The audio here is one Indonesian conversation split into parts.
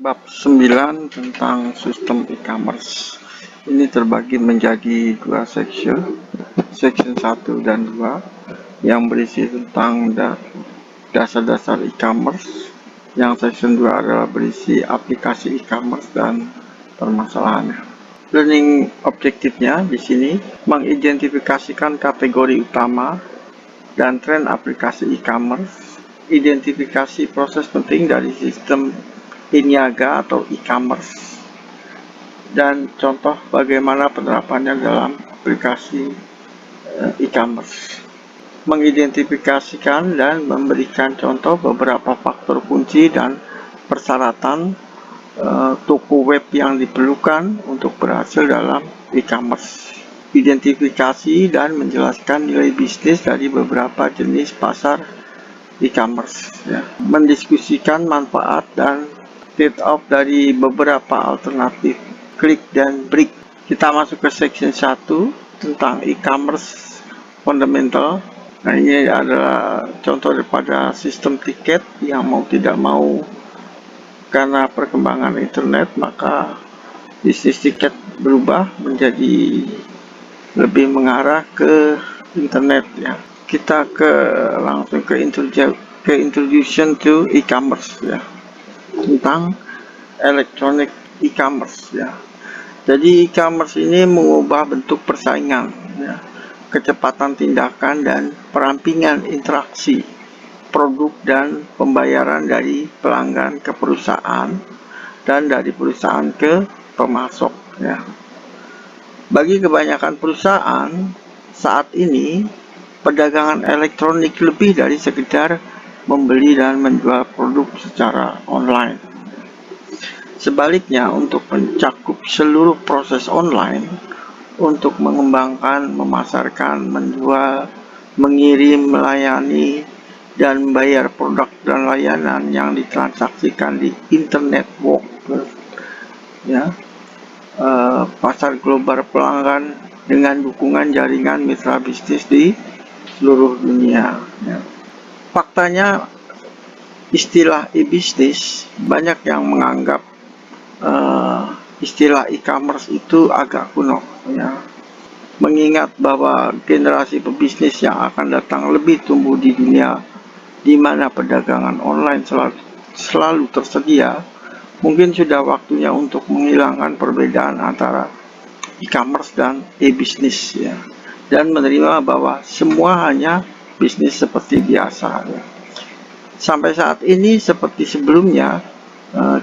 Bab 9 tentang sistem e-commerce. Ini terbagi menjadi dua section 1 dan 2, yang berisi tentang dasar-dasar e-commerce. Yang section 2 adalah berisi aplikasi e-commerce dan permasalahannya. Learning objektifnya di sini mengidentifikasikan kategori utama dan tren aplikasi e-commerce, identifikasi proses penting dari sistem e-niaga atau e-commerce, dan contoh bagaimana penerapannya dalam aplikasi e-commerce. Mengidentifikasikan dan memberikan contoh beberapa faktor kunci dan persyaratan toko web yang diperlukan untuk berhasil dalam e-commerce. Identifikasi dan menjelaskan nilai bisnis dari beberapa jenis pasar e-commerce. Mendiskusikan manfaat dan trade-off dari beberapa alternatif klik dan break. Kita masuk ke section 1 tentang e-commerce fundamental. Nah, ini adalah contoh daripada sistem tiket yang mau tidak mau karena perkembangan internet, maka bisnis tiket berubah menjadi lebih mengarah ke internet ya. Kita langsung ke introduction to e-commerce ya, tentang electronic e-commerce ya. Jadi e-commerce ini mengubah bentuk persaingan ya, kecepatan tindakan dan perampingan interaksi produk dan pembayaran dari pelanggan ke perusahaan dan dari perusahaan ke pemasok ya. Bagi kebanyakan perusahaan saat ini, perdagangan elektronik lebih dari sekedar membeli dan menjual produk secara online. Sebaliknya, untuk mencakup seluruh proses online, untuk mengembangkan, memasarkan, menjual, mengirim, melayani, dan membayar produk dan layanan yang ditransaksikan di internet workplace ya, pasar global pelanggan dengan dukungan jaringan mitra bisnis di seluruh dunia ya. Faktanya, istilah e-bisnis banyak yang menganggap istilah e-commerce itu agak kuno ya, mengingat bahwa generasi pebisnis yang akan datang lebih tumbuh di dunia di mana perdagangan online selalu tersedia. Mungkin sudah waktunya untuk menghilangkan perbedaan antara e-commerce dan e-bisnis ya, dan menerima bahwa semua hanya bisnis seperti biasa ya. Sampai saat ini seperti sebelumnya,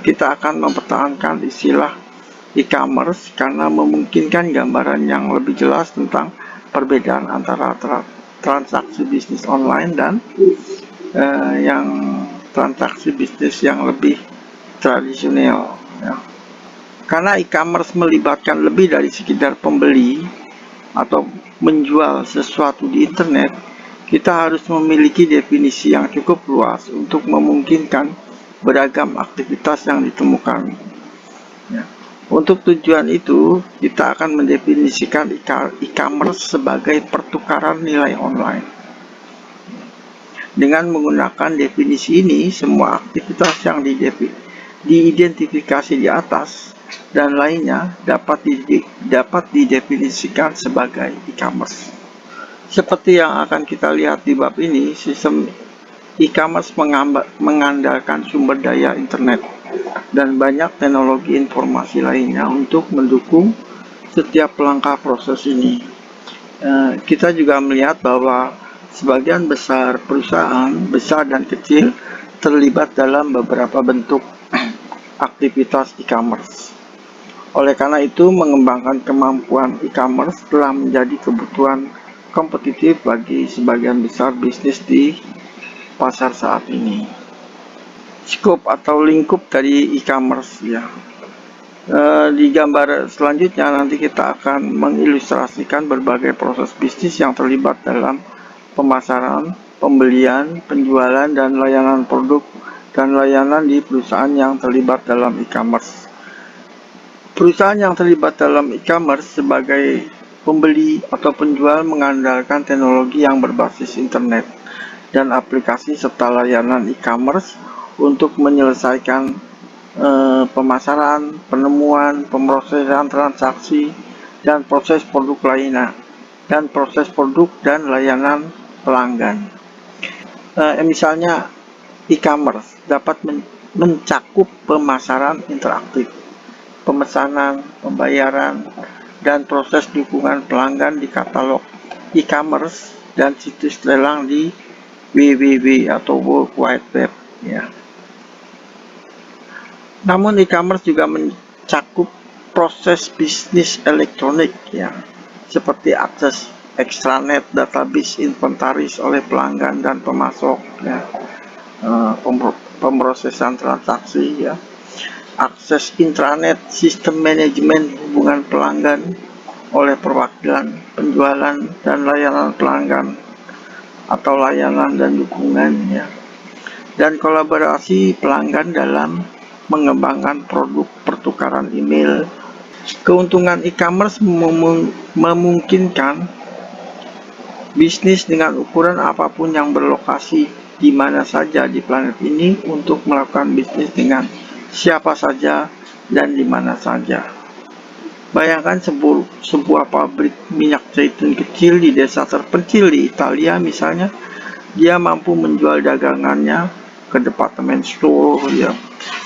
kita akan mempertahankan istilah e-commerce karena memungkinkan gambaran yang lebih jelas tentang perbedaan antara transaksi bisnis online dan yang transaksi bisnis yang lebih tradisional ya. Karena e-commerce melibatkan lebih dari sekedar pembeli atau menjual sesuatu di internet, kita harus memiliki definisi yang cukup luas untuk memungkinkan beragam aktivitas yang ditemukan ya. Untuk tujuan itu, kita akan mendefinisikan e-commerce sebagai pertukaran nilai online. Dengan menggunakan definisi ini, semua aktivitas yang diidentifikasi di atas dan lainnya dapat didefinisikan sebagai e-commerce. Seperti yang akan kita lihat di bab ini, sistem e-commerce mengandalkan sumber daya internet dan banyak teknologi informasi lainnya untuk mendukung setiap langkah proses ini. Kita juga melihat bahwa sebagian besar perusahaan besar dan kecil terlibat dalam beberapa bentuk aktivitas e-commerce. Oleh karena itu, mengembangkan kemampuan e-commerce telah menjadi kebutuhan kompetitif bagi sebagian besar bisnis di pasar saat ini. Skop atau lingkup dari e-commerce ya. Di gambar selanjutnya nanti kita akan mengilustrasikan berbagai proses bisnis yang terlibat dalam pemasaran, pembelian, penjualan, dan layanan produk dan layanan di perusahaan yang terlibat dalam e-commerce. Perusahaan yang terlibat dalam e-commerce sebagai pembeli atau penjual mengandalkan teknologi yang berbasis internet dan aplikasi serta layanan e-commerce untuk menyelesaikan pemasaran, penemuan, pemrosesan transaksi, dan proses produk lainnya, dan proses produk dan layanan pelanggan. Misalnya e-commerce dapat mencakup pemasaran interaktif, pemesanan, pembayaran, dan proses dukungan pelanggan di katalog e-commerce dan situs lelang di www atau World Wide Web ya. Namun e-commerce juga mencakup proses bisnis elektronik ya, seperti akses extranet, database inventaris oleh pelanggan dan pemasok ya, pemrosesan transaksi ya, akses intranet, sistem manajemen hubungan pelanggan oleh perwakilan penjualan dan layanan pelanggan atau layanan dan dukungan ya, dan kolaborasi pelanggan dalam mengembangkan produk pertukaran email. Keuntungan e-commerce memungkinkan bisnis dengan ukuran apapun yang berlokasi di mana saja di planet ini untuk melakukan bisnis dengan siapa saja dan di mana saja. Bayangkan sebuah pabrik minyak zaitun kecil di desa terpencil di Italia misalnya, dia mampu menjual dagangannya ke departemen store ya,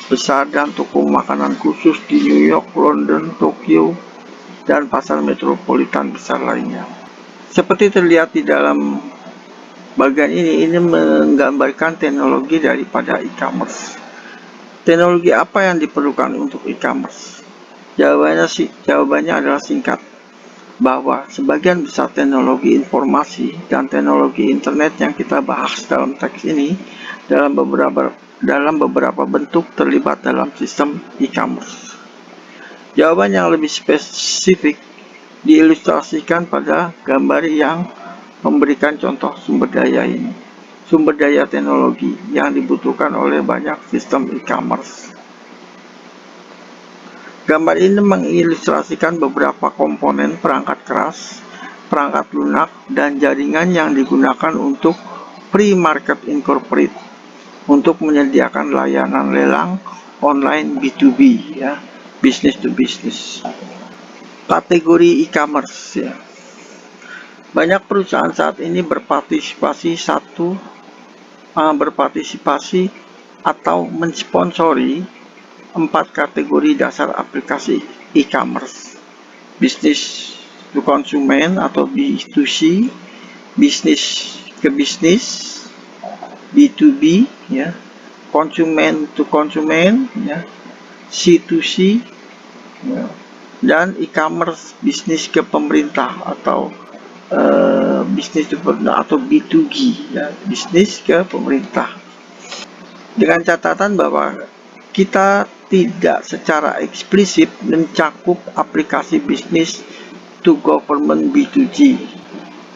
besar dan toko makanan khusus di New York, London, Tokyo, dan pasar metropolitan besar lainnya. Seperti terlihat di dalam bagian ini menggambarkan teknologi daripada e-commerce. Teknologi apa yang diperlukan untuk e-commerce? Jawabannya adalah singkat, bahwa sebagian besar teknologi informasi dan teknologi internet yang kita bahas dalam teks ini dalam beberapa bentuk terlibat dalam sistem e-commerce. Jawaban yang lebih spesifik diilustrasikan pada gambar yang memberikan contoh sumber daya ini. Sumber daya teknologi yang dibutuhkan oleh banyak sistem e-commerce. Gambar ini mengilustrasikan beberapa komponen perangkat keras, perangkat lunak, dan jaringan yang digunakan untuk pre-market incorporate untuk menyediakan layanan lelang online B2B ya, business to business. Kategori e-commerce ya. Banyak perusahaan saat ini berpartisipasi atau mensponsori 4 kategori dasar aplikasi e-commerce: bisnis to konsumen atau B2C, bisnis ke bisnis B2B ya, konsumen to konsumen ya, C2C ya, dan e-commerce bisnis ke pemerintah atau bisnis atau B2G ya, bisnis ke pemerintah. Dengan catatan bahwa kita tidak secara eksplisit mencakup aplikasi bisnis to government B2G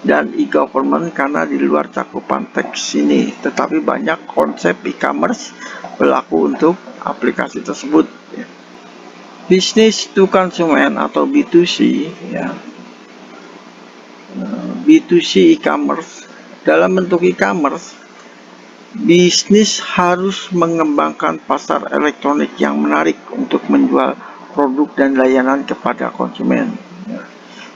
dan e-government karena di luar cakupan teks ini, tetapi banyak konsep e-commerce berlaku untuk aplikasi tersebut ya. Bisnis to consumer atau B2C ya, B2C e-commerce. Dalam bentuk e-commerce, bisnis harus mengembangkan pasar elektronik yang menarik untuk menjual produk dan layanan kepada konsumen.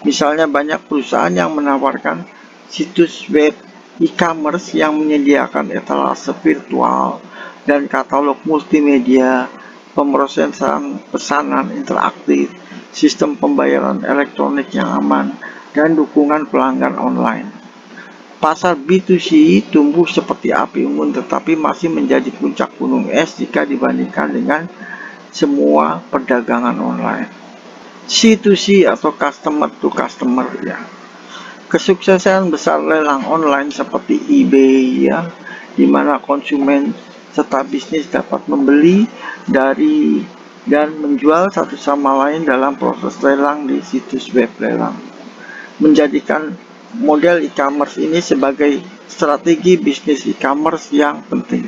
Misalnya banyak perusahaan yang menawarkan situs web e-commerce yang menyediakan etalase virtual dan katalog multimedia, pemrosesan pesanan interaktif, sistem pembayaran elektronik yang aman, dan dukungan pelanggan online. Pasar B2C tumbuh seperti api unggun tetapi masih menjadi puncak gunung es jika dibandingkan dengan semua perdagangan online. C2C atau customer to customer ya. Kesuksesan besar lelang online seperti eBay ya, di mana konsumen serta bisnis dapat membeli dari dan menjual satu sama lain dalam proses lelang di situs web lelang, menjadikan model e-commerce ini sebagai strategi bisnis e-commerce yang penting.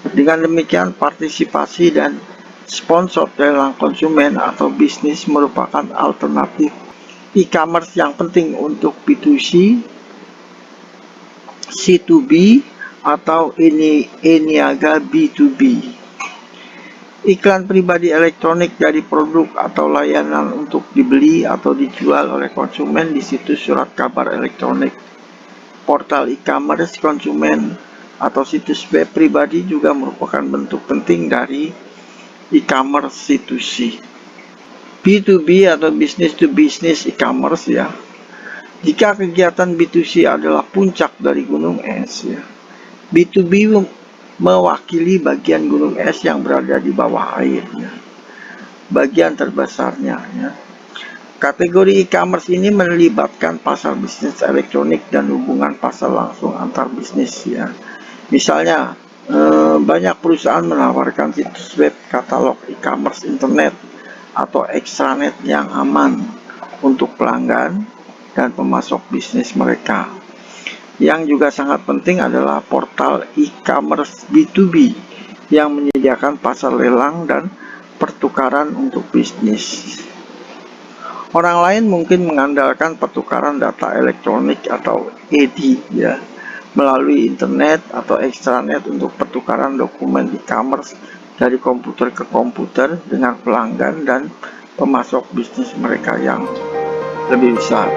Dengan demikian, partisipasi dan sponsor lelang konsumen atau bisnis merupakan alternatif e-commerce yang penting untuk B2C, C2B, atau e-niaga B2B. Iklan pribadi elektronik dari produk atau layanan untuk dibeli atau dijual oleh konsumen di situs surat kabar elektronik. Portal e-commerce konsumen atau situs web pribadi juga merupakan bentuk penting dari e-commerce C2C. B2B atau business to business e-commerce ya. Jika kegiatan B2C adalah puncak dari gunung es ya, B2B mewakili bagian gunung es yang berada di bawah air ya, bagian terbesarnya ya. Kategori e-commerce ini melibatkan pasar bisnis elektronik dan hubungan pasar langsung antar bisnis ya. Misalnya banyak perusahaan menawarkan situs web, katalog e-commerce internet atau extranet yang aman untuk pelanggan dan pemasok bisnis mereka. Yang juga sangat penting adalah portal e-commerce B2B yang menyediakan pasar lelang dan pertukaran untuk bisnis. Orang lain mungkin mengandalkan pertukaran data elektronik atau ED ya, melalui internet atau extranet untuk pertukaran dokumen e-commerce dari komputer ke komputer dengan pelanggan dan pemasok bisnis mereka yang lebih besar.